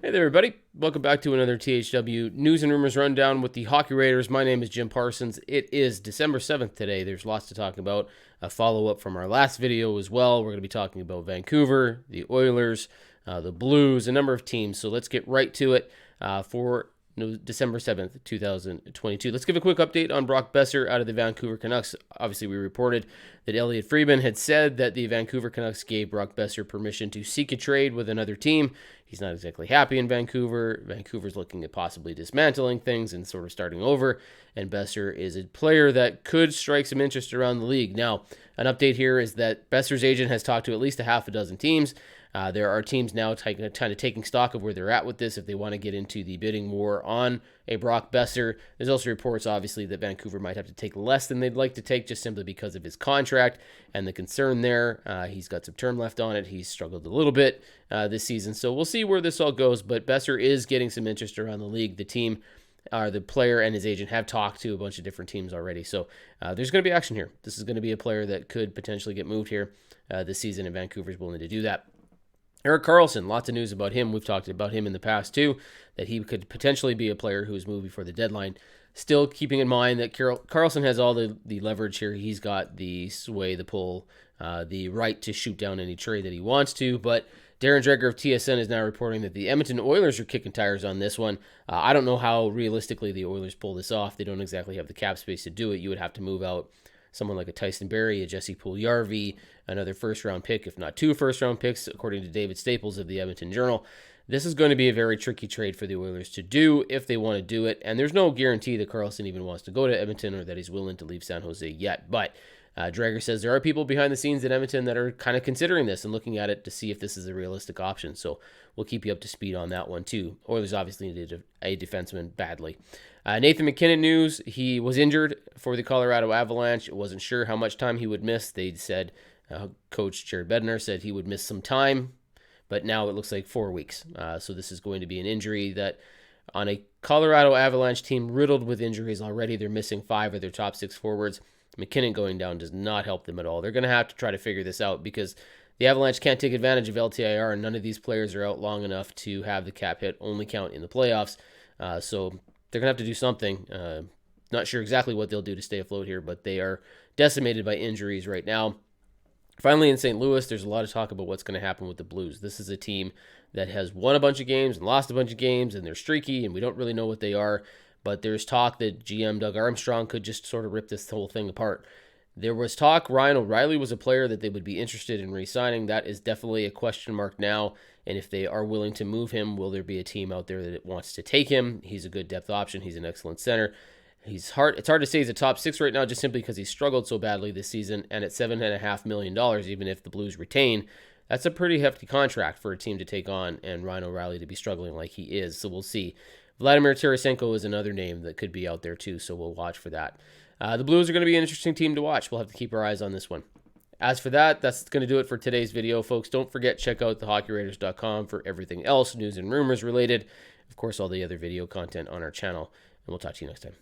Hey there, everybody. Welcome back to another THW News and Rumors Rundown with the Hockey Raiders. My name is Jim Parsons. It is December 7th today. There's lots to talk about. A follow-up from our last video as well. We're going to be talking about Vancouver, the Oilers, the Blues, a number of teams. So let's get right to it for December 7th, 2022. Let's give a quick update on Brock Boeser out of the Vancouver Canucks. Obviously, we reported that Elliotte Friedman had said that the Vancouver Canucks gave Brock Boeser permission to seek a trade with another team. He's not exactly happy in Vancouver. Vancouver's looking at possibly dismantling things and sort of starting over. And Boeser is a player that could strike some interest around the league. Now, an update here is that Boeser's agent has talked to at least a half a dozen teams. There are teams now kind of taking stock of where they're at with this if they want to get into the bidding war on a Brock Boeser. There's also reports, obviously, that Vancouver might have to take less than they'd like to take just simply because of his contract and the concern there. He's got some term left on it. He's struggled a little bit this season, so we'll see where this all goes. But Boeser is getting some interest around the league. The team, the player and his agent have talked to a bunch of different teams already, so there's going to be action here. This is going to be a player that could potentially get moved here this season, and Vancouver's willing to do that. Erik Karlsson, lots of news about him. We've talked about him in the past too, that he could potentially be a player who's moved before the deadline. Still keeping in mind that Karlsson has all the leverage here. He's got the sway, the pull, the right to shoot down any trade that he wants to. But Darren Dreger of TSN is now reporting that the Edmonton Oilers are kicking tires on this one. I don't know how realistically the Oilers pull this off. They don't exactly have the cap space to do it. You would have to move out someone like a Tyson Barrie, a Jesse Puljujarvi, another first-round pick, if not two first-round picks, according to David Staples of the Edmonton Journal. This is going to be a very tricky trade for the Oilers to do if they want to do it, and there's no guarantee that Karlsson even wants to go to Edmonton or that he's willing to leave San Jose yet. But Dreger says there are people behind the scenes at Edmonton that are kind of considering this and looking at it to see if this is a realistic option. So we'll keep you up to speed on that one too. Oilers obviously needed a defenseman badly. Nathan MacKinnon news, he was injured for the Colorado Avalanche. Wasn't sure how much time he would miss. They said, Coach Jared Bednar said he would miss some time, but now it looks like 4 weeks. So this is going to be an injury that on a Colorado Avalanche team riddled with injuries already, they're missing 5 of their top 6 forwards. MacKinnon going down does not help them at all. They're going to have to try to figure this out because the Avalanche can't take advantage of LTIR, and none of these players are out long enough to have the cap hit only count in the playoffs. So they're going to have to do something. Not sure exactly what they'll do to stay afloat here, but they are decimated by injuries right now. Finally, in St. Louis, there's a lot of talk about what's going to happen with the Blues. This is a team that has won a bunch of games and lost a bunch of games, and they're streaky, and we don't really know what they are. But there's talk that GM Doug Armstrong could just sort of rip this whole thing apart. There was talk Ryan O'Reilly was a player that they would be interested in re-signing. That is definitely a question mark now. And if they are willing to move him, will there be a team out there that wants to take him? He's a good depth option. He's an excellent center. It's hard to say he's a top 6 right now just simply because he struggled so badly this season. And at $7.5 million, even if the Blues retain, that's a pretty hefty contract for a team to take on and Ryan O'Reilly to be struggling like he is. So we'll see. Vladimir Terasenko is another name that could be out there too, so we'll watch for that. The Blues are going to be an interesting team to watch. We'll have to keep our eyes on this one. As for that, that's going to do it for today's video, folks. Don't forget, check out thehockeyraiders.com for everything else, news and rumors related. Of course, all the other video content on our channel, and we'll talk to you next time.